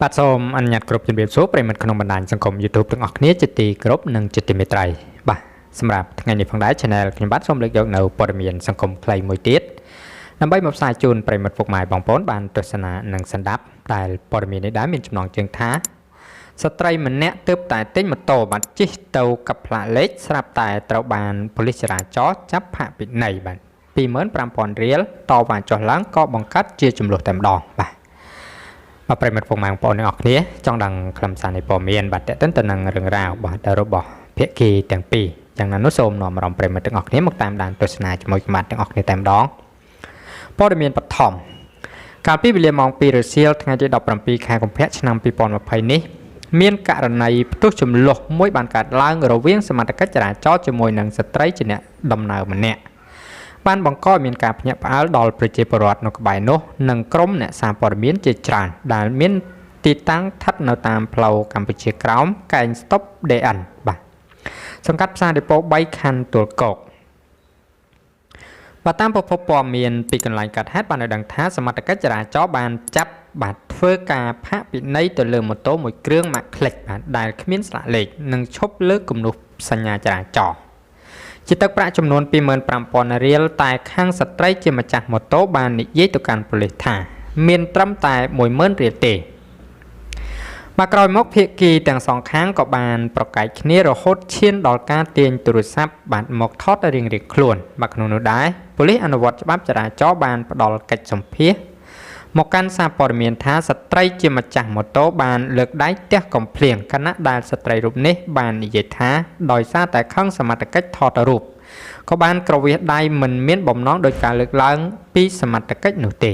បាទសូមអនុញ្ញាតគ្រប់ជំរាបសួរប្រិយមិត្តក្នុងបណ្ដាញសង្គម YouTube ទាំងអស់គ្នាជាទីគោរពនិងជាទីមេត្រីបាទសម្រាប់ថ្ងៃនេះផងដែរ Channel ខ្ញុំបាទសូមលើកយកនៅព័ត៌មានសង្គមខ្លីមួយទៀតដើម្បីមកផ្សាយជូនប្រិយមិត្តពុកម៉ែបងប្អូនបានទស្សនានិងស្ដាប់ដែលព័ត៌មាននេះដែរមានចំណងជើងថាស្ត្រីម្នាក់ទើបតែទិញម៉ូតូបាទជិះទៅកាប់ផ្លាកលេខស្រាប់តែត្រូវបានប៉ូលីសចរាចរណ៍ចាប់ផាកពិន័យបាទ 25,000 រៀលតវ៉ាចុះឡើងក៏បង្កើតជាចំនួនតែម្ដងបាទប្រិមិត្តពុកម៉ែបងប្អូនទាំងអស់គ្នាចង់ដឹងខ្លឹមសារនៃព័ត៌មានបាទតើទៅនឹងរឿងរ៉ាវបាទរបស់ភាគីទាំងពីរយ៉ាងណានោះសូមនាំអារម្មណ៍ប្រិមិត្តទាំងអស់គ្នាមកតាមដានទស្សនាជាមួយខ្ញុំបាទទាំងអស់គ្នាតែម្ដងព័ត៌មានបឋមកាលពីវេលាម៉ោង 2 រសៀលថ្ងៃទី 17 ខែកុម្ភៈឆ្នាំ 2020 នេះមានករណីផ្ទុះជម្លោះមួយបានកើតឡើងរវាងសមត្ថកិច្ចចរាចរណ៍ជាមួយនឹងស្ត្រីជាអ្នកដំណើរម្នាក់បានបង្កឲ្យមានការភ្ញាក់ផ្អើលដល់ប្រជាពលរដ្ឋនៅក្បែរនោះនិងក្រុមអ្នកសារព័ត៌មានជាច្រើនដែលមានទីតាំងស្ថិតនៅតាមផ្លូវកម្ពុជាក្រោមកែងស្តុប DN បាទសង្កាត់ផ្សារដេប៉ូ3ខណ្ឌទួលគោកបាទតាមប្រភពព័ត៌មានពីកន្លែងកាត់ហេតុបានឲ្យដឹងថាសមត្ថកិច្ចចរាចរណ៍បានចាប់បាទធ្វើការផាកពិន័យទៅលើម៉ូតូមួយគ្រឿងម៉ាកក្លេចបាទដែលគ្មានស្លាកលេខនិងឈប់លើគំនូសសញ្ញាចរាចរណ៍ជាទឹកប្រាក់ចំនួន 25,000 រៀលតែខាងស្ត្រីជាម្ចាស់ម៉ូតូបាននិយាយទៅកាន់ប៉ូលីសថាមានត្រឹមតែ 10,000 រៀលទេមកក្រោយមកភាគីទាំងសងខាងក៏បានប្រកែកគ្នារហូតឈានដល់ការទាញទូរស័ព្ទបាទមកថតរៀងៗខ្លួនបាទក្នុងនោះដែរប៉ូលីសអនុវត្តច្បាប់ចរាចរណ៍បានផ្ដល់កិច្ចសម្ភាសមកកាន់សារព័ត៌មានថាស្ត្រីជាម្ចាស់ម៉ូតូបានលើកដៃទះកំភ្លៀងខណៈដែលស្ត្រីរូបនេះបាននិយាយថាដោយសារតែខឹងសមត្ថកិច្ចថតរូបក៏បានក្រវៀសដៃមិនមានបំណងដោយការលើកឡើងពីសមត្ថកិច្ចនោះទេ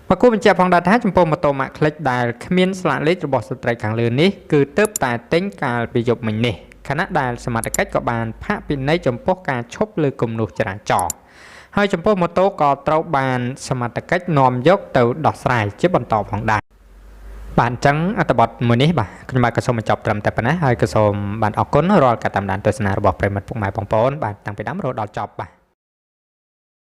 មកគូបញ្ជាក់ផងដែរថាចំពោះម៉ូតូម៉ាកក្លេចដែលគ្មានស្លាកលេខរបស់ស្ត្រីខាងលើនេះគឺទើបតែទិញកាលពីយប់មិញនេះខណៈដែលសមត្ថកិច្ចក៏បានផាកពិន័យចំពោះការឈប់លើគំនូសចរាចរណ៍ហើយចំពោះម៉ូតូក៏ត្រូវបានសមត្ថកិច្ចនាំយកទៅដោះស្រាយជាបន្តផងដែរបាទអញ្ចឹងអត្ថបទមួយនេះបាទខ្ញុំបាទក៏សូមបញ្ចប់ត្រឹមតែប៉ុណ្ណេះហើយក៏សូមបានអរគុណរាល់ការតាមដានទស្សនារបស់ប្រិយមិត្តពុកម៉ែបងប្អូនបាទតាំងពីដើមរហូតដល់ចប់បាទ